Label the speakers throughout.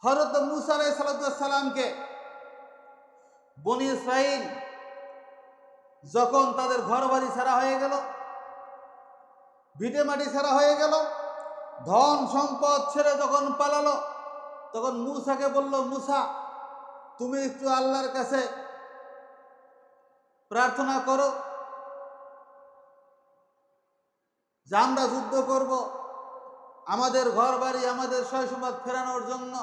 Speaker 1: হযরত মূসা আলাইহিস সালামকে বনী ইসরাইল যখন তাদের ঘরবাড়ি ছাড়া হয়ে গেল, ভিটে মাটি ছাড়া হয়ে গেল, ধন সম্পদ ছেড়ে যখন পালালো, তখন মূসাকে বলল, মূসা তুমি একটু আল্লাহর কাছে প্রার্থনা করো যে আমরা যুদ্ধ করব, আমাদের ঘর বাড়ি আমাদের সয় সম্পদ ফেরানোর জন্য।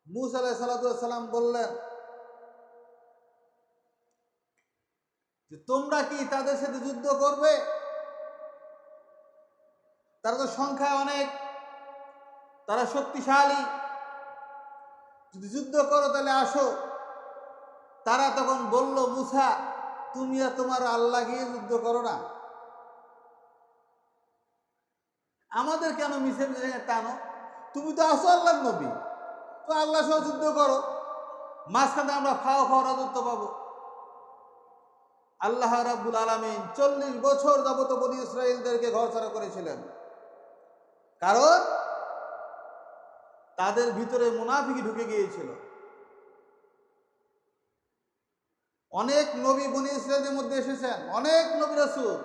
Speaker 1: মূসা আলাইহিস সালাম বললেন যে তোমরা কি তাদের সাথে যুদ্ধ করবে? তারা তো সংখ্যা অনেক, তারা শক্তিশালী, যদি যুদ্ধ করো তাহলে আসো। তারা তখন বলল, মূসা তুমি আর তোমার আল্লাহ গিয়ে যুদ্ধ করো না, আমাদের কেন মিছে মিছে টানো? তুমি তো আসো আল্লাহর নবী, তো আল্লাহ সহ যুদ্ধ করো, মাঝখানে আমরা খাওয়া রাজত্ব পাবো। আল্লাহ রাব্বুল আলামিন 40 বছর যাবত বনী ইসরাইলদেরকে ঘরছাড়া করেছিলেন, কারণ তাদের ভিতরে মুনাফিকি ঢুকে গিয়েছিল। অনেক নবী বনী ইসরাইলের মধ্যে এসেছেন, অনেক নবী রাসূল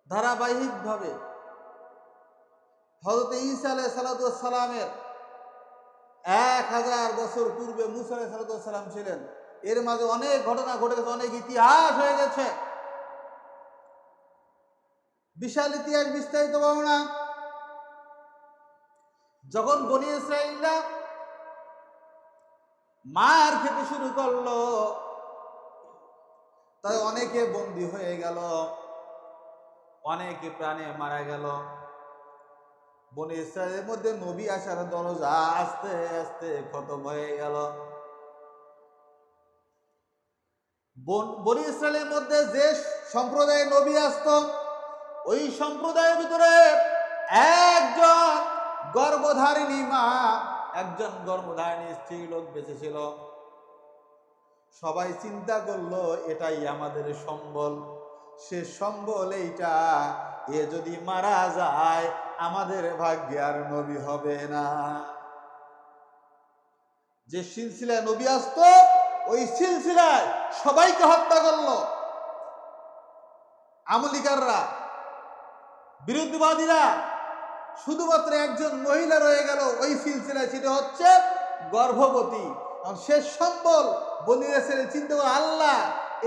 Speaker 1: ধারাবাহিকভাবে। হযরত ঈসা আলাইহিস সালামের 1000 বছর পূর্বে মূসা আলাইহিস সালাম ছিলেন। এর মাঝে অনেক ঘটনা ঘটে গেছে, অনেক ইতিহাস হয়ে গেছে, বিশাল ইতিহাস, বিস্তারিত বর্ণনা। যখন বনী ইসরাইলরা মার খেতে শুরু করলো, তাই অনেকে বন্দী হয়ে গেল, অনেকে প্রাণে মারা গেল। বনী ইসরাইলের মধ্যে নবী আসার দরজা আস্তে আস্তে খতম হয়ে গেল। বনী ইসরাইলের মধ্যে যে সম্প্রদায়ের নবী আসত, ওই সম্প্রদায়ের ভিতরে একজন গর্ভধারিণী মা, একজন গর্ভধারিণী স্ত্রী লোক বেঁচে ছিল। সবাই চিন্তা করলো এটাই আমাদের সম্বল, সে সম্বল এইটা, এ যদি মারা যায় আমাদের ভাগ্যে আর নবী হবে না। যে সিলসিলায় নবী আসতো ওই সিলসিলায় সবাইকে হত্যা করলো আমলিকাররা, বিরুদ্ধবাদীরা। শুধুমাত্র একজন মহিলা রয়ে গেল ওই সিলসিলায়, সেটা হচ্ছে গর্ভবতী। শেষ সম্বল বনী ইসরাইল চিন্তা করে, আল্লাহ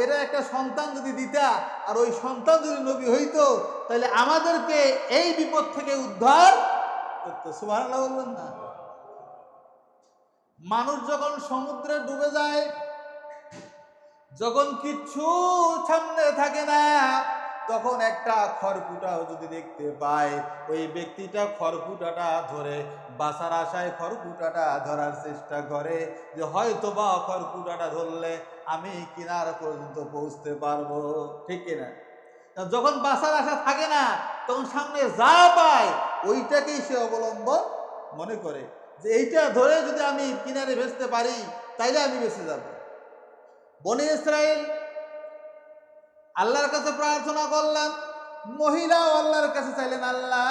Speaker 1: এরা একটা সন্তান যদি দিতা আর ওই সন্তান যদি নবী হইতো তাহলে আমাদেরকে এই বিপদ থেকে উদ্ধার করতো। সুবহানাল্লাহ বলবেন না? মানুষ যখন সমুদ্রে ডুবে যায়, যখন কিচ্ছু সামনে থাকে না, তখন একটা খড়কুটাও যদি দেখতে পায়, ওই ব্যক্তিটা খড়কুটাটা ধরে বাঁচার আশায় খড়কুটাটা ধরার চেষ্টা করে, যে হয়তো বা খড়কুটাটা ধরলে আমি কিনারা পর্যন্ত পৌঁছতে পারবো, ঠিক কিনা? যখন বাঁচার আশা থাকে না, তখন সামনে যা পায় ওইটাকেই সে অবলম্বন মনে করে, যে এইটা ধরে যদি আমি কিনারে ভেসতে পারি তাইলে আমি বেঁচে যাব। বনী ইসরাইল আল্লাহর কাছে প্রার্থনা করলেন, মহিলাও আল্লাহর কাছে চাইলেন, আল্লাহ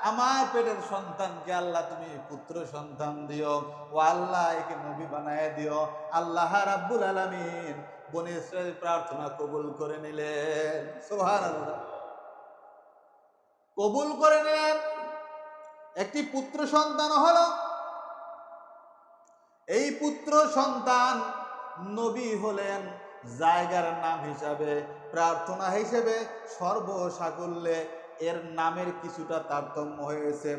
Speaker 1: আমার পেটের সন্তানকে আল্লাহ তুমি পুত্র সন্তান দিও, ও আল্লাহ একে নবী বানায় দিও। আল্লাহ রাব্বুল আলামিন বনী ইসরাইল প্রার্থনা কবুল করে নিলেন। সুবহানাল্লাহ, কবুল করে নিলেন। একটি পুত্র সন্তান হলো। এই পুত্র সন্তান নবী হলেন জায়গার নাম হিসাবে, প্রার্থনা হিসেবে সর্বসাকুল্যে এর নামের কিছুটা তারতম্য হয়েছে।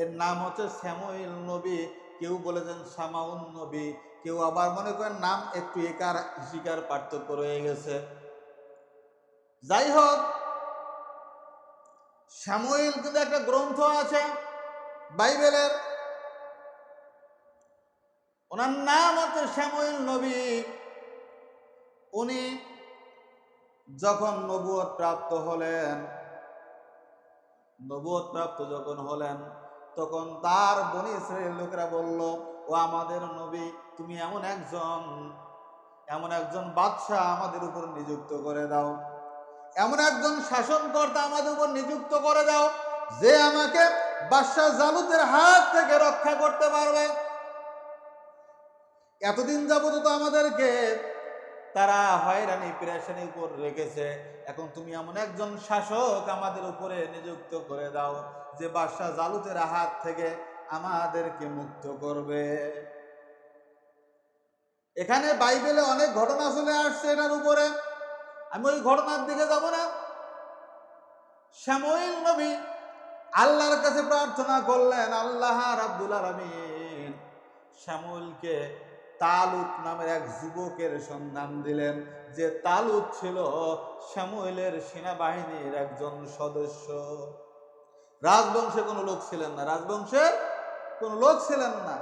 Speaker 1: এর নাম হচ্ছে স্যামুয়েল নবী, কেউ বলেছেন শামাউন নবী, কেউ আবার মনে করেন নাম একটু একার শিকার পার্থক্য রয়ে গেছে। যাই হোক, স্যামুয়েল কিন্তু একটা গ্রন্থ আছে বাইবেলের, ওনার নাম হচ্ছে স্যামুয়েল নবী। উনি যখন নবুয়ত প্রাপ্ত হলেন, নবুয়ত প্রাপ্ত যখন হলেন, তখন তার বনী ইসরাইল লোকেরা বলল, ও আমাদের নবী, তুমি এমন একজন বাদশাহ আমাদের উপর নিযুক্ত করে দাও, এমন একজন শাসনকর্তা আমাদের উপর নিযুক্ত করে দাও, যে আমাকে বাদশাহ জালুতের হাত থেকে রক্ষা করতে পারবে। এতদিন যাবত তো আমাদেরকে তারা হয়রানি পেরেশানি উপর রেখেছে, এখন তুমি এমন একজন শাসক আমাদের উপরে নিযুক্ত করে দাও যে বাদশাহ জালুতের হাত থেকে আমাদেরকে মুক্ত করবে। এখানে বাইবেলে অনেক ঘটনা চলে আসছে এটার উপরে, আমি ওই ঘটনার দিকে যাব না। শামুয়েল নবী আল্লাহর কাছে প্রার্থনা করলেন, আল্লাহ রাব্বুল আলামিন শামুয়েলকে তালুত নামের এক যুবকের সন্ধান দিলেন, যে তালুত ছিল শামুয়েলের সেনাবাহিনীর একজন সদস্য। রাজবংশে কোনো লোক ছিলেন না, রাজবংশের কোনো লোক ছিলেন না।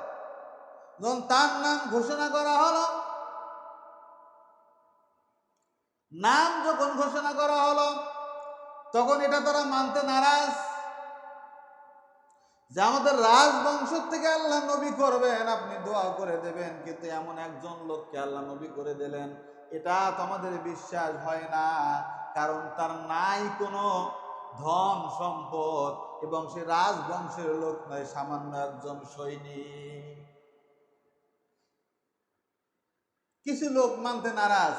Speaker 1: যখন তার নাম ঘোষণা করা হলো, নাম যখন ঘোষণা করা হলো, তখন এটা তারা মানতে নারাজ যে আমাদের রাজবংশ থেকে আল্লাহ নবী করবেন, আপনি দোয়া করে দেবেন, কিন্তু এমন একজন লোককে আল্লাহ নবী করে দিলেন, এটা তো আমাদের বিশ্বাস হয় না। কারণ তার নাই কোনো ধন সম্পদ এবং সে রাজবংশের লোক নয়, সামান্য একজন সৈনিক। কিছু লোক মানতে নারাজ,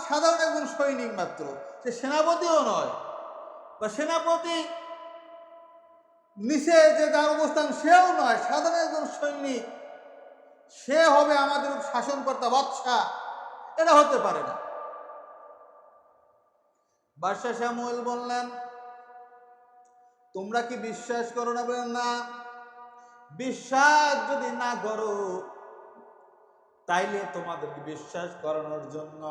Speaker 1: সাধারণ একজন সৈনিক মাত্র, সে সেনাপতিও নয়, বা সেনাপতি নিচে যে তার অবস্থান সেও নয়, সাধারণ একজন সৈনিক, সে হবে আমাদের শাসনকর্তা, বাদশাহ। এটা হতে পারে না। বাদশাহ শামুয়েল বললেন, তোমরা কি বিশ্বাস করো না? বলেন না। বিশ্বাস যদি না করো, তাইলে তোমাদেরকে বিশ্বাস করানোর জন্য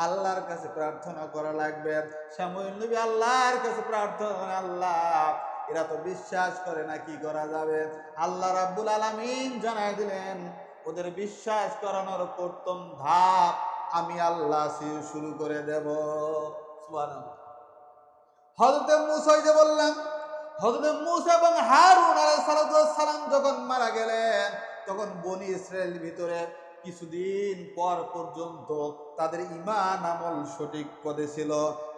Speaker 1: আল্লাহর কাছে প্রার্থনা করা লাগবে। শামুয়েল নবী আল্লাহর কাছে প্রার্থনা, আল্লাহ এরা তো বিশ্বাস করে না, কি করা যাবে? আল্লাহ রাব্বুল আলামিন জানাই দিলেন, ওদের বিশ্বাস করানোর প্রথম ধাপ আমি আল্লাহ শুরু করে দেব। সুবহানাল্লাহ। হযরত মূসা, যে বললাম, হযরত মূসা এবং হারুন আলাইহিস সালাম যখন মারা গেলেন, তখন বনি ইসরায়েলের ভিতরে কিছুদিন পর পর্যন্ত তাদের ঈমান আমল সঠিক পদে ছিল।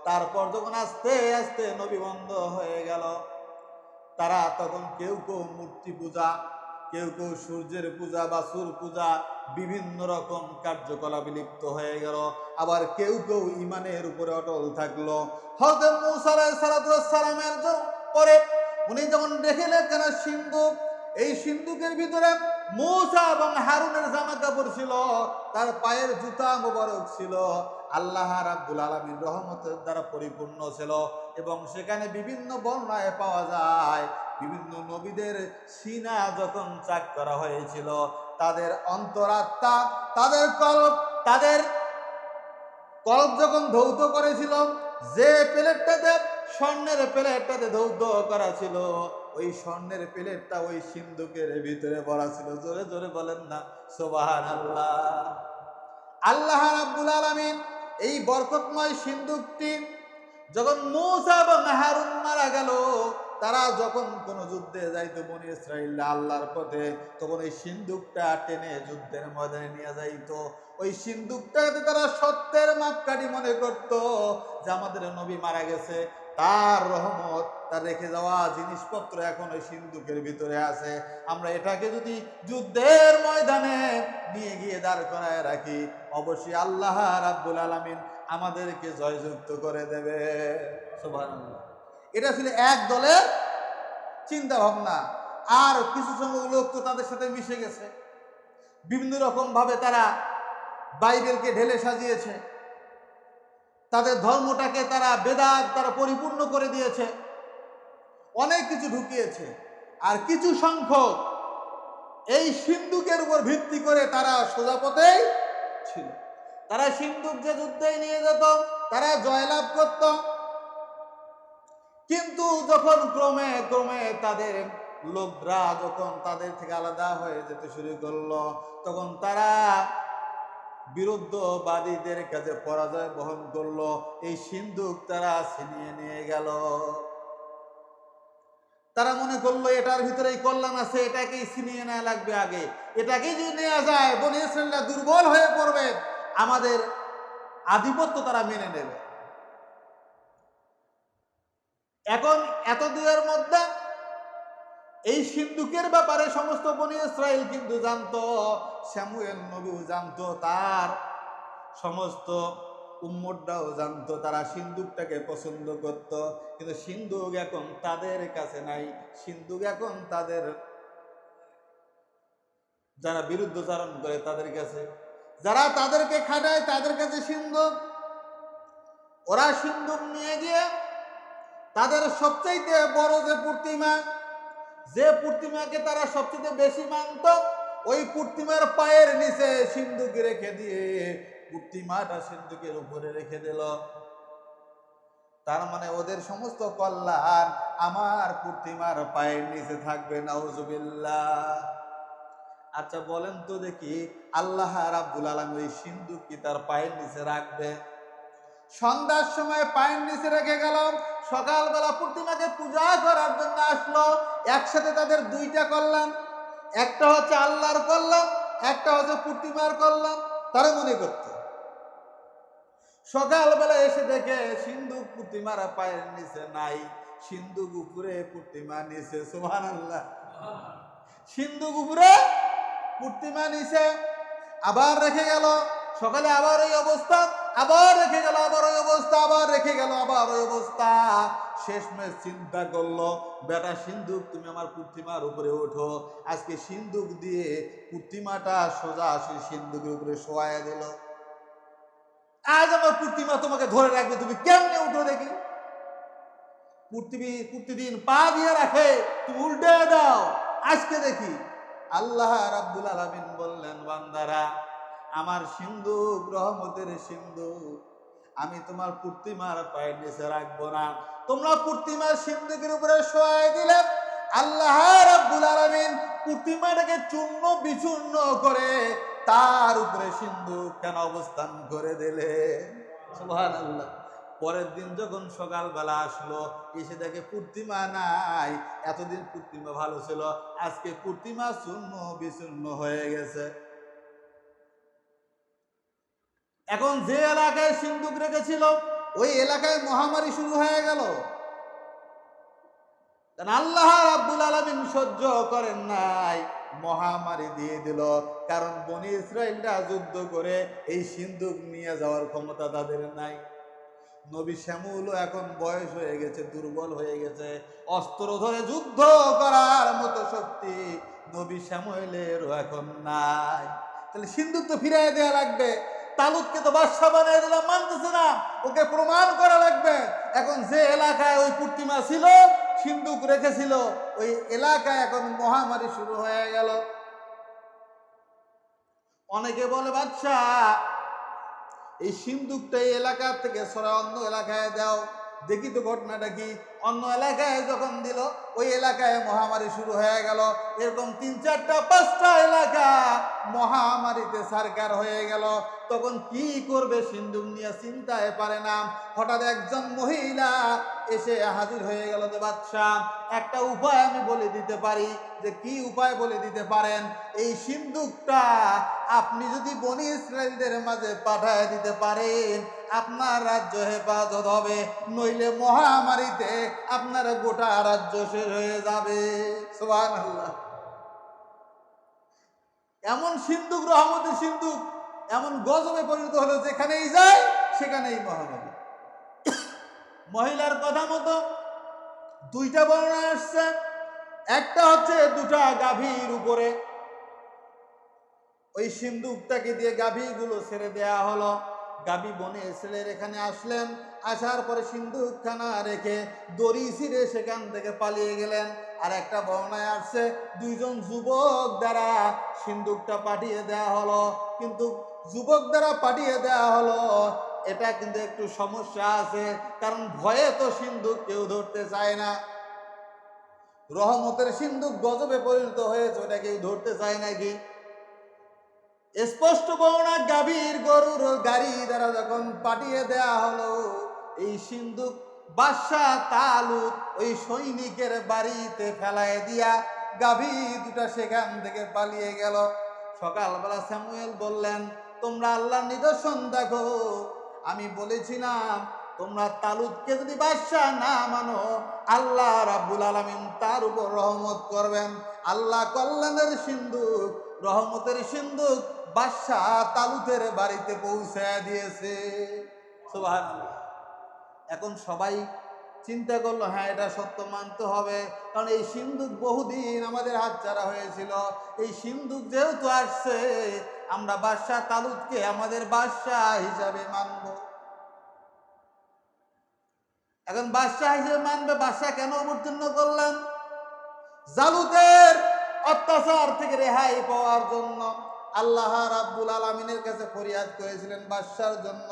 Speaker 1: তারপর যখন আস্তে আস্তে নবী বন্ধ হয়ে গেল, তারা তখন কেউ কেউ মূর্তি পূজা, কেউ কেউ সূর্যের পূজা বা সূর্য পূজা, বিভিন্ন রকম কার্যকলাপে লিপ্ত হয়ে গেল। আবার কেউ কেউ ঈমানের উপরে অটল থাকলো। হযরত মূসা আলাইহিস সালামের পরে উনি যখন দেখলেন কেন সিন্ধুক, এই সিন্ধুকের ভিতরে মূসা এবং হারুনের জামা কাপড় ছিল, তার পায়ের জুতা মোবারক ছিল, আল্লাহ রাব্বুল আলামিন রহমতের দ্বারা পরিপূর্ণ ছিল। এবং সেখানে বিভিন্ন বর্ণনায় পাওয়া যায়, বিভিন্ন নবীদের সিনা যখন চাক করা হয়েছিল, তাদের অন্তরাত্মা, তাদের কলব যখন ধৌত করেছিল, যে প্লেটটাতে স্বর্ণের প্লেটটাতে ধৌত করা ছিল, ওই স্বর্ণের প্লেটটা ওই সিন্ধুকের ভিতরে ভরা ছিল। জোরে জোরে বলেন না সুবহানাল্লাহ। আল্লাহ রাব্বুল আলামিন এই বরকতময় সিন্ধুকটি যখন মূসা এবং হারুন মারা গেল, তারা যখন কোন যুদ্ধে যাইতো বনি ইসরাইল আল্লাহর পথে, তখন এই সিন্ধুকটা টেনে যুদ্ধের ময়দানে নিয়ে যাইতো। ওই সিন্ধুকটাতে তারা সত্যের মাপকাঠি মনে করত যে আমাদের নবী মারা গেছে, তার রহমত, তার রেখে যাওয়া জিনিসপত্র এখন ওই সিন্ধুকের ভিতরে আছে। আমরা এটাকে যদি যুদ্ধের ময়দানে নিয়ে গিয়ে দাঁড় করায় রাখি, অবশ্যই আল্লাহ রাব্বুল আলামিন আমাদেরকে জয়যুক্ত করে দেবে। সুবহানাল্লাহ। এটা ছিল এক দলের চিন্তা ভাবনা। আর কিছু সংখ্যক লোক তো তাদের সাথে মিশে গেছে, বিভিন্ন রকম ভাবে তারা বাইবেলকে ঢেলে সাজিয়েছে, তাদের ধর্মটাকে তারা বেদাত তারা পরিপূর্ণ করে দিয়েছে, অনেক কিছু ঢুকিয়েছে। আর কিছু সংখ্যক এই সিন্ধুকের উপর ভিত্তি করে তারা সোজা পথেই ছিল। তারা সিন্ধুক যে যুদ্ধে নিয়ে যেত, তারা জয়লাভ করত। কিন্তু যখন ক্রমে ক্রমে তাদের লোকরা যখন তাদের থেকে আলাদা হয়ে যেতে শুরু করলো, তখন তারা বিরুদ্ধবাদীদের কাছে পরাজয় বহন করলো। এই সিন্ধুক তারা ছিনিয়ে নিয়ে গেল। তারা মনে করলো এটার ভিতরে কল্যাণ আছে, এটাকেই ছিনিয়ে নেওয়া লাগবে আগে, এটাকেই যদি নেওয়া যায় বনি ইসরাইলরা দুর্বল হয়ে পড়বে, আমাদের আধিপত্য তারা মেনে নেবে। এখন এত দূরের মধ্যে এই সিন্ধুকের ব্যাপারে সমস্ত বনী ইসরাইল কিন্তু জানতো, স্যামুয়েল নবীও জানতো, তার সমস্ত উম্মতটাও জানতো, তারা সিন্ধুকটাকে পছন্দ করত। কিন্তু সিন্ধুক এখন তাদের কাছে নাই, সিন্ধুক এখন তাদের যারা বিরুদ্ধচারণ করে তাদের কাছে, যারা তাদেরকে খাটায় তাদের কাছে সিন্ধুক। ওরা সিন্ধুক নিয়ে গিয়ে তাদের সবচাইতে বড় যে প্রতিমা, যে প্রতিমাকে তারা সবচেয়ে বেশি মানত, ওই প্রতিমার পায়ের নিচে সিন্ধুক রেখে দিয়ে প্রতিমাটা সিন্ধুকের উপরে রেখে দিল। তার মানে ওদের সমস্ত কল্যাণ আমার প্রতিমার পায়ের নিচে থাকবে, নাউজুবিল্লাহ। আচ্ছা বলেন তো দেখি, আল্লাহ রাব্বুল আলামিন ওই সিন্ধুক কি তার পায়ের নিচে রাখবে? সন্ধ্যার সময় পায়ের নিচে রেখে গেল, সকালবেলা প্রতিমাকে পূজা করার জন্য আসলো। একসাথে তাদের দুইটা কল্যাণ, একটা হচ্ছে আল্লাহর কল্যাণ, একটা হচ্ছে প্রতিমার কল্যাণ, তারা মনে করত। সকালবেলা এসে দেখে সিন্ধুক প্রতিমার পায়ের নিচে নাই, সিন্ধুক উপরে প্রতিমা নিচে। সুবহানাল্লাহ। সিন্ধুক উপরে প্রতিমা নিচে, আবার রেখে গেল। সকালে আবার ওই অবস্থা, আবার রেখে গেল, আবার ওই অবস্থা, আবার রেখে গেল, আবার ওই অবস্থা। শেষমেশ চিন্তা করলো, বেটা সিন্ধুক তুমি আমার প্রতিমার উপরে ওঠো। আজকে সিন্ধুক দিয়ে প্রতিমাটা সোজা আসি সিন্ধুকের উপরে শোয়াইয়া দিল। আজ আমার প্রতিমা তোমাকে ধরে রাখবে, তুমি কেমনে উঠো দেখি। প্রতিদিন পা দিয়ে রাখে, তুমি উল্টে দাও, আজকে দেখি। আল্লাহ রাব্বুল আলামিন বললেন, বান্দারা, আমার সিন্ধুক, রহমতের সিন্ধুক, আমি তোমার প্রতিমার পায়ের নিচে রাখবো না, তোমরা প্রতিমার সিন্ধুকের উপরে শোয়াই দিলে। আল্লাহ রাব্বুল আলামিন প্রতিমাটাকে চূর্ণ বিচূর্ণ করে তার উপরে সিন্ধুক কেন অবস্থান করে দিলে। সুবহানাল্লাহ। পরের দিন যখন সকালবেলা আসলো, এসে দেখে প্রতিমা নাই। এতদিন প্রতিমা ভালো ছিল, আজকে প্রতিমা চূর্ণ বিচূর্ণ হয়ে গেছে। এখন যে এলাকায় সিন্ধুক রেখেছিল ওই এলাকায় মহামারী শুরু হয়ে গেল। আল্লাহ রাব্বুল আলামিন সহ্য করেন নাই, মহামারী দিয়ে দিল। কারণ বনী ইসরাইলরা যুদ্ধ করে এই সিন্ধুক নিয়ে যাওয়ার ক্ষমতা তাদের নাই। নবী শ্যামুলও এখন বয়স হয়ে গেছে, দুর্বল হয়ে গেছে, অস্ত্র ধরে যুদ্ধ করার মতো শক্তি নবী শ্যামুয়েলেরও এখন নাই। তাহলে সিন্ধুক তো ফিরাই দেওয়া লাগবে। তালুতকে তো বাদশা বানিয়ে দিলাম, মানতেছে না, ওকে প্রমাণ করা লাগবে। এখন যে এলাকায় ওই প্রতিমা ছিল, সিন্ধুক রেখেছিল, ওই এলাকায় এখন মহামারী শুরু হয়ে গেল। অনেকে বলে, বাদশা এই সিন্ধুকটা এই এলাকা থেকে সরা অন্য এলাকায় দাও, দেখি তো ঘটনাটা কি। অন্য এলাকায় যখন দিল, ওই এলাকায় মহামারী শুরু হয়ে গেল। এরকম 3-4-5টা এলাকা মহামারীতে সরকার হয়ে গেল। তখন কি করবে সিন্ধুক নিয়ে চিন্তায় পারে না। হঠাৎ একজন মহিলা এসে হাজির হয়ে গেল যে, বাদশা একটা উপায় আমি বলে দিতে পারি। যে কি উপায় বলে দিতে পারেন? এই সিন্ধুকটা আপনি যদি বনী ইসরায়েলদের মাঝে পাঠায় দিতে পারেন, আপনার রাজ্য হেফাজত হবে, নইলে মহামারীতে আপনার গোটা রাজ্য শেষ হয়ে যাবে। সুবহানাল্লাহ। এমন সিন্ধুক, রহমতের সিন্ধুক, এমন গজবে পরিণত হলো, যেখানেই যায় সেখানেই মহামারী। মহিলার কথা মতো 2টা বর্ণনা আসছে। একটা হচ্ছে 2টা গাভীর উপরে ওই সিন্ধুকটাকে দিয়ে গাভীগুলো ছেড়ে দেয়া হলো। গাভী বনে ইসরায়েলের এখানে আসলেন, আসার পরে সিন্ধুকখানা রেখে দড়ি ছিঁড়ে সেখান থেকে পালিয়ে গেলেন। আর একটা বর্ণনায় আসছে 2জন যুবক দ্বারা সিন্ধুকটা পাঠিয়ে দেয়া হলো। কিন্তু যুবক দ্বারা পাঠিয়ে দেয়া হলো, এটা কিন্তু একটু সমস্যা আছে, কারণ ভয়ে তো সিন্ধুক কেউ ধরতে চায় না। রহমতের সিন্ধুক গজবে পরিণত হয়েছে, ওটা কেউ ধরতে চায় নাকি? স্পষ্ট বর্ণনা, গাভীর গরুর গাড়ি দ্বারা যখন পাঠিয়ে দেয়া হলো, এই সিন্ধুক বাদশা তালুত ওই সৈনিকের বাড়িতে ফেলায় দিয়া গাভী 2টা সেখান থেকে পালিয়ে গেল। সকালবেলা স্যামুয়েল বললেন, তোমরা আল্লাহর নিদর্শন দেখো। আমি বলেছিলাম তোমরা তালুতকে যদি বাদশাহ না মানো, আল্লাহ রাব্বুল আলামিন তার উপর রহমত করবেন। আল্লাহ কল্যাণের সিন্ধুক, রহমতের সিন্ধুক বাদশাহ তালুতের বাড়িতে পৌঁছায় দিয়েছে। সুবহানাল্লাহ। এখন সবাই চিন্তা করলো, হ্যাঁ এটা সত্য মানতে হবে, কারণ এই সিন্ধুক বহুদিন আমাদের হাতছাড়া হয়েছিল। এই সিন্ধুক যেহেতু আসছে, আমরা বাদশাহ তালুতকে আমাদের বাদশাহ হিসাবে মানব। এখন বাদশাহ হিসেবে মানবে, বাদশাহ কেন অবতীর্ণ করলেন? জালুতের অত্যাচার থেকে রেহাই পাওয়ার জন্য। আল্লাহ রাব্বুল আলামিনের কাছে ফরিয়াদ করেছিলেন বাদশার জন্য।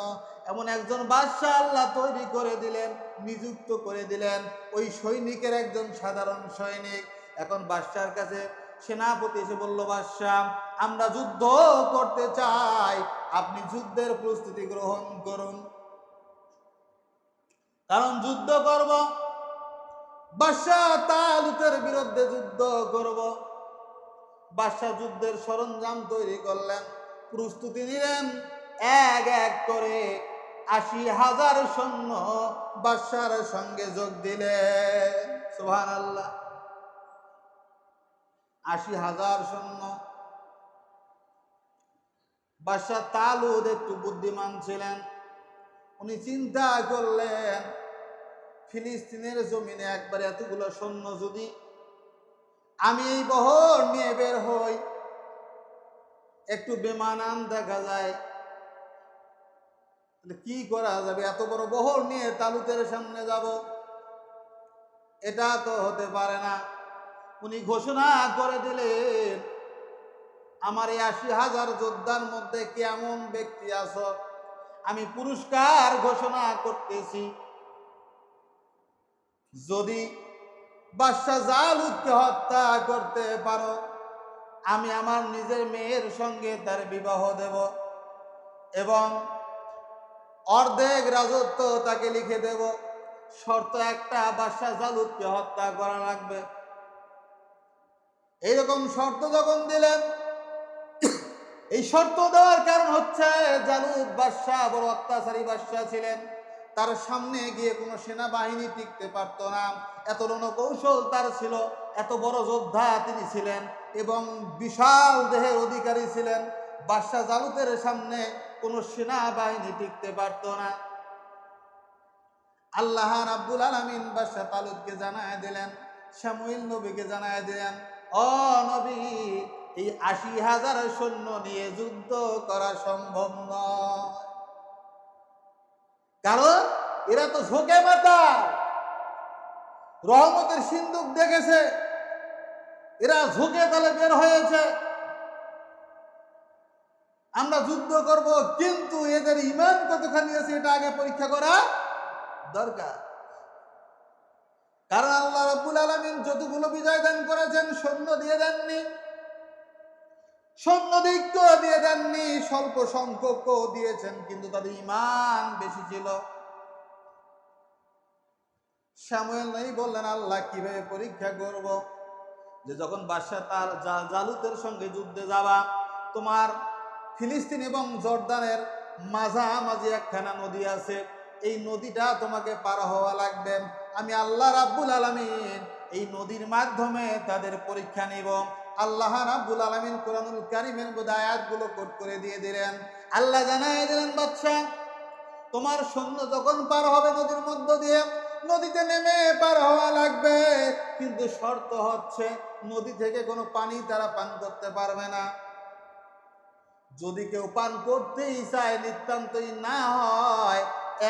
Speaker 1: এমন একজন বাদশাহ আল্লাহ তৈরি করে দিলেন, নিযুক্ত করে দিলেন। ওই সৈনিকের একজন সাধারণ সৈনিক। এখন বাদশার কাছে সেনাপতি এসে বলল, বাদশাহ আমরা যুদ্ধ করতে চাই, আপনি যুদ্ধের প্রস্তুতি গ্রহণ করুন, কারণ যুদ্ধ করব, বাদশাহ তালুতের বিরুদ্ধে যুদ্ধ করব। বাদশাহ যুদ্ধের সরঞ্জাম তৈরি করলেন, প্রস্তুতি নিলেন। এক এক করে ৮০,০০০ সৈন্য বাদশার সঙ্গে যোগ দিলেন। সুবহানাল্লাহ। ৮০,০০০ সৈন্য। বাদশাহ তালুত একটু বুদ্ধিমান ছিলেন। উনি চিন্তা করলেন, ফিলিস্তিনের জমিনে একবার এতগুলো সৈন্য যদি আমি এই বহর নিয়ে বের হই, একটু বেমানান দেখা যায়, কি করা যাবে? এত বড় বহর নিয়ে তালুতের সামনে যাব, এটা তো হতে পারে না। উনি ঘোষণা করে দিলেন, আমার এই ৮০,০০০ যোদ্ধার মধ্যে কেমন ব্যক্তি আছো, আমি পুরস্কার ঘোষণা করতেছি। যদি বাদশাহ জালুতকে হত্যা করতে পারো, আমি আমার নিজের মেয়ের সঙ্গে তার বিবাহ দেব এবং অর্ধেক রাজত্ব তাকে লিখে দেব। শর্ত একটা, বাদশাহ জালুতকে হত্যা করা লাগবে। এইরকম শর্ত যখন দিলেন, এই শর্ত দেওয়ার কারণ হচ্ছে জালুত বাদশাহ বড় অত্যাচারী বাদশাহ ছিলেন। তার সামনে গিয়ে কোনো সেনাবাহিনী টিকতে পারত না, এত রণকৌশল তার ছিল, এত বড় যোদ্ধা তিনি ছিলেন এবং বিশাল দেহের অধিকারী ছিলেন। বাদশাহ জালুতের সামনে কোনো সেনাবাহিনী টিকতে পারত না। আল্লাহ রাব্বুল আলামিন বাদশাহ তালুতকে জানায় দিলেন, শামুয়েল নবীকে জানায় দিলেন, ও নবী, এই ৮০,০০০ সৈন্য নিয়ে যুদ্ধ করা সম্ভব নয়, কারণ এরা তো ঝোঁকে মাথা, রহমতের সিন্ধুক দেখেছে, এরা ঝোঁকে তালে বের হয়েছে। আমরা যুদ্ধ করব, কিন্তু এদের ঈমান কতখানি আছে এটা আগে পরীক্ষা করা দরকার। কারণ আল্লাহ রাব্বুল আলামিন যতগুলো বিজয় দান করেছেন, সৈন্য দিয়ে দেননি, সৈন্যদিগ্য দিয়ে দেননি, স্বল্প সংখ্যক দিয়েছেন, কিন্তু তাদের ঈমান বেশি ছিল। শামুয়েল নবী বললেন, আল্লাহ কিভাবে পরীক্ষা করব? যে যখন বাদশাহ তার জালুতের সঙ্গে যুদ্ধে যাবা, তোমার ফিলিস্তিন এবং জর্দানের মাঝামাঝি একখানা নদী আছে, এই নদীটা তোমাকে পার হওয়া লাগবে। আমি আল্লাহ রাব্বুল আলামিন এই নদীর মাধ্যমে তাদের পরীক্ষা নিব। আল্লাহ রাব্বুল আলামিন কোরআনুল কারীমের মধ্যে আয়াতগুলো কোট করে দিয়ে দিলেন। আল্লাহ জানায় দিলেন, বাদশা তোমার সৈন্য যখন পার হবে নদীর মধ্য দিয়ে, নদীতে নেমে পার হওয়া লাগবে, কিন্তু শর্ত হচ্ছে নদী থেকে কোনো পানি তারা পান করতে পারবে না। যদি কেউ পান করতেই চায়, নিতান্তই না হয়,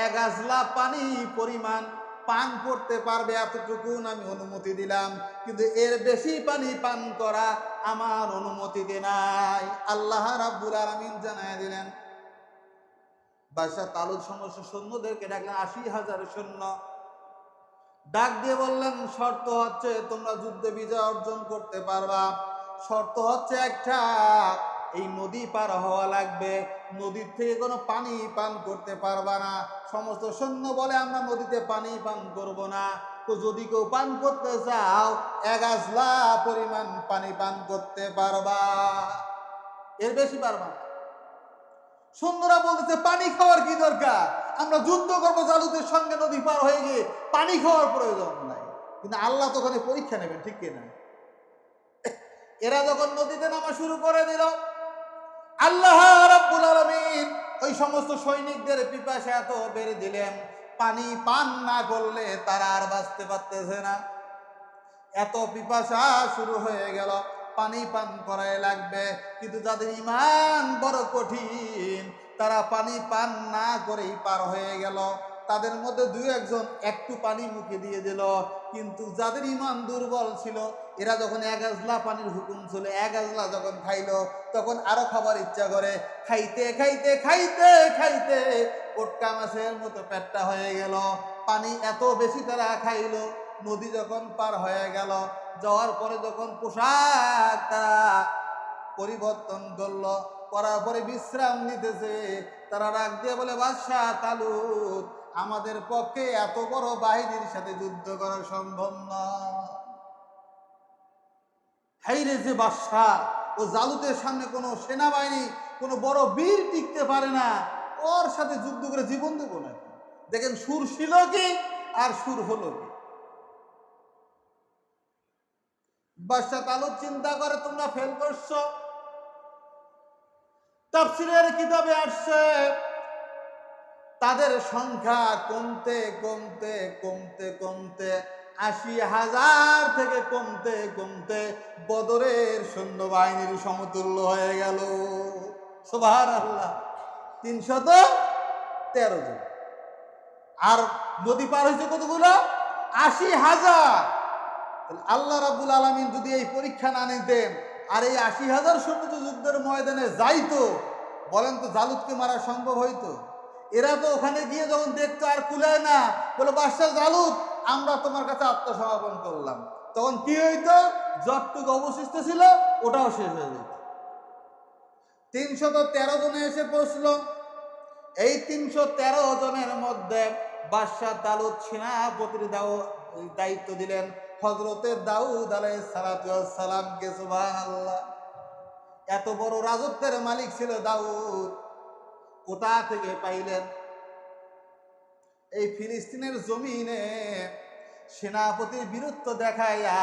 Speaker 1: ১ আজলা পানি পরিমাণ পান করতে পারবে, এতটুকুন আমি অনুমতি দিলাম, কিন্তু এর বেশি পানি পান করা আমার অনুমতিতে নাই। আল্লাহ রাব্বুল আলামিন জানায় দিলেন। বাদশাহ তালুত সমস্ত সৈন্যদেরকে ডাকলেন, ৮০,০০০ সৈন্য ডাক দিয়ে বললেন, শর্ত হচ্ছে তোমরা যুদ্ধে বিজয় অর্জন করতে পারবা, শর্ত হচ্ছে একটা, এই নদী পার হওয়া লাগবে, নদীর থেকে কোনো পানি পান করতে পারবা না। সমস্ত সৈন্য বলে, আমরা নদীতে পানি পান করব না। তো যদি কেউ পান করতে চাও, ১ আজলা পরিমাণ পানি পান করতে পারবা, এর বেশি পারবা না। সৈন্যরা বলতেছে পানি খাওয়ার কি দরকার, আমরা যুদ্ধ করবো জালুতের সঙ্গে, নদী পার হয়ে গিয়ে পানি খাওয়ার প্রয়োজন নাই। কিন্তু আল্লাহ তো ওখানে পরীক্ষা নেবেন, ঠিক কিনা? এরা যখন নদীতে নামা শুরু করে দিল, আল্লাহ রাব্বুল আলামিন ওই সমস্ত সৈনিকদের পিপাসা এত বেড়ে দিলেন, পানি পান না করলে তারা আর বাঁচতে পারতেছে না। এত পিপাসা শুরু হয়ে গেল, পানি পান করাই লাগবে। কিন্তু যাদের ঈমান বড় কঠিন, তারা পানি পান না করেই পার হয়ে গেল। তাদের মধ্যে দুই একজন একটু পানি মুখে দিয়ে দিল। কিন্তু যাদের ঈমান দুর্বল ছিল, এরা যখন এক আজলা পানির হুকুম ছিল, এক আজলা যখন খাইলো, তখন আরো খাবার ইচ্ছা করে। খাইতে খাইতে খাইতে খাইতে পটকা মাছের মতো পেটটা হয়ে গেল। পানি এত বেশি তারা খাইলো। নদী যখন পার হয়ে গেল, যাওয়ার পরে যখন পোশাক তারা পরিবর্তন করলো, করার পরে বিশ্রাম নিতেছে, তারা রাগ দিয়ে বলে, বাদশাহ তালুত, আমাদের পক্ষে এত বড় বাহিনীর সাথে যুদ্ধ করা সম্ভব না। হাইরে যে বাদশাহ, ও জালুতের সামনে কোনো সেনাবাহিনী, কোনো বড় বীর টিকতে পারে না, ওর সাথে যুদ্ধ করে জীবন দেবো নাকি? দেখেন সুর ছিল কি আর সুর হলো কি। বাদশাহ তালুত চিন্তা করে, তোমরা ফেল করছো। তাফসীরের কিতাবে আসছে, তাদের সংখ্যা কমতে কমতে কমতে কমতে ৮০,০০০ থেকে কমতে কমতে বদরের সৈন্যবাহিনীর সমতুল্য হয়ে গেল। সুবহানাল্লাহ। ৩১৩ জন। আর নদী পার হয়েছে কতগুলো? ৮০,০০০। আল্লাহ রাব্বুল আলামিন যদি এই পরীক্ষা না নিতেন, আর এই ৮০,০০০ সৈন্য যুদ্ধের ময়দানে যাইতো, বলেন তো জালুতকে মারা সম্ভব হইতো? এরা তো ওখানে গিয়ে যখন দেখতো আর কুলায় না, বলে, বাদশাহ জালুত, আমরা তোমার কাছে আত্মসমর্পণ করলাম। তখন কি হইতো? যতটুকু অবশিষ্ট ছিল ওটাও শেষ হয়ে যেত। ৩১৩ জনে এসে পৌঁছলো। এই ৩১৩ জনের মধ্যে বাদশাহ তালুত সেনাপতির দায়িত্ব দিলেন হযরতে দাউদ আলাইহিস সালাতু ওয়াস সালামকে। সুবহানাল্লাহ। এত বড় রাজত্বের মালিক ছিল দাউদ। কোথা থেকে পাইলেন? এই ফিলিস্তিনের জমিনে সেনাপতির বীরত্ব দেখাইয়া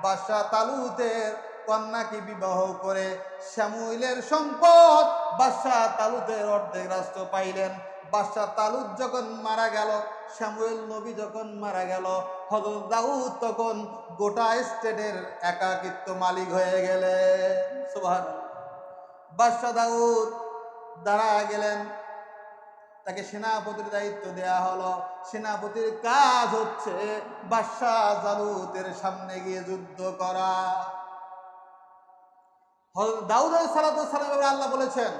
Speaker 1: বাদশাহ তালুতের কন্যাকে বিবাহ করে শামুয়েলের সম্পদ বাদশাহ তালুতের অর্ধেক রাষ্ট্র পাইলেন। বাদশাহ তালুত যখন মারা গেল, শামুয়েল নবী যখন মারা গেল, হযরত দাউদ তখন গোটা স্টেটের একাকিত্ব মালিক হয়ে গেলেন। সুবহানাল্লাহ। বাদশাহ দাউদ দাঁড়ায় গেলেন, তাকে সেনাপতির দায়িত্ব দেয়া হলো। সেনাপতির কাজ হচ্ছে বাদশাহ জালুতের সামনে গিয়ে যুদ্ধ করা। হযরত দাউদ আলাইহিস সালাতু ওয়াস সালামের আল্লাহ বলেছেন,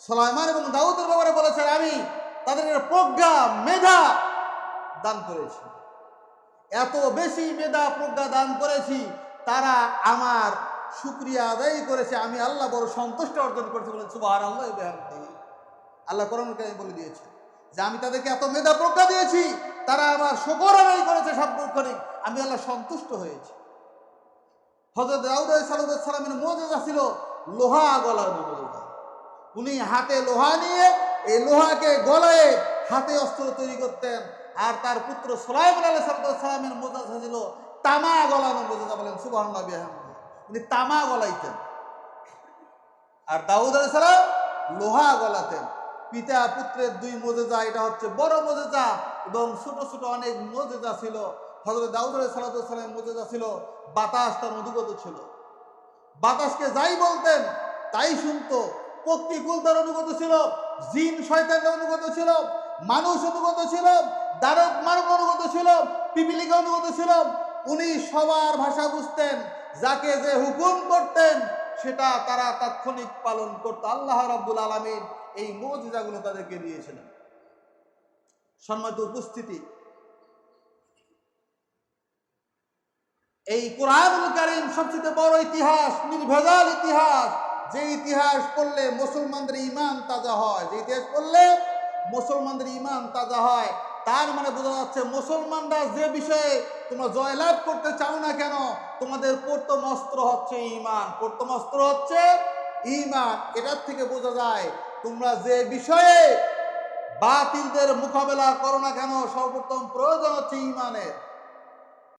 Speaker 1: সুলাইমান এবং দাউদের ব্যাপারে বলেছেন, আমি তাদের প্রজ্ঞা মেধা দান করেছি। এত বেশি মেধা প্রজ্ঞা দান করেছি, তারা আমার শুকরিয়া আদায় করেছে, আমি আল্লাহ বড় সন্তুষ্ট অর্জন করেছি। বলে সুবহানাল্লাহ। আল্লাহ কোরআনে কারিমে বলে দিয়েছে যে আমি তাদেরকে এত মেধা প্রজ্ঞা দিয়েছি, তারা আমার শুকর আদায় করেছে সার্বক্ষণিক, আমি আল্লাহ সন্তুষ্ট হয়েছি। হযরত দাউদ আলাইহিস সালামের মুজিজা ছিল লোহা গলার মুজিজা। উনি হাতে লোহা নিয়ে এই লোহাকে গলায় হাতে অস্ত্র তৈরি করতেন। আর তার পুত্র সুলাইমান আলাইহিস সালামের মুজিজা ছিল তামা গলানো মুজিজা। বলেন সুবহানাল্লাহ বিহামদিহি। উনি তামা গলাইতেন, আর দাউদ আলাইহিস সালাম লোহা গলাতেন। পিতা পুত্রের দুই মুজিজা, এটা হচ্ছে বড় মুজিজা, এবং ছোট ছোট অনেক মুজিজা ছিল। হযরত দাউদ আলাইহিস সালামের মুজিজা ছিল বাতাস তার অনুগত ছিল। বাতাসকে যাই বলতেন তাই শুনতো। পক্ষীকুল তার অনুগত ছিল, জিন শয়তানের অনুগত ছিল, মানুষ অনুগত ছিল, দানব মানব অনুগত ছিল, পিপিলিকা অনুগত ছিল। উনি সবার ভাষা বুঝতেন, যাকে যে হুকুম করতেন সেটা তারা তাৎক্ষণিক পালন করত। আল্লাহ রাব্বুল আলামিন এই মুজিজাগুলো তাদেরকে দিয়েছিলেন। সম্মানিত উপস্থিতি, এই কোরআনুল কারীম সবচেয়ে বড় ইতিহাস, নির্ভেজাল ইতিহাস। যে ইতিহাস পড়লে মুসলমানদের ঈমান তাজা হয়, যে ইতিহাস পড়লে মুসলমানদের ঈমান তাজা হয়, তার মানে বোঝা যাচ্ছে মুসলমানরা যে বিষয়ে তোমরা জয়লাভ করতে চাও না কেন, তোমাদের প্রথম অস্ত্র হচ্ছে ঈমান। প্রথম অস্ত্র হচ্ছে ঈমান। এটার থেকে বোঝা যায় তোমরা যে বিষয়ে বাতিলদের মোকাবেলা করো না কেন, সর্বপ্রথম প্রয়োজন হচ্ছে ঈমানের।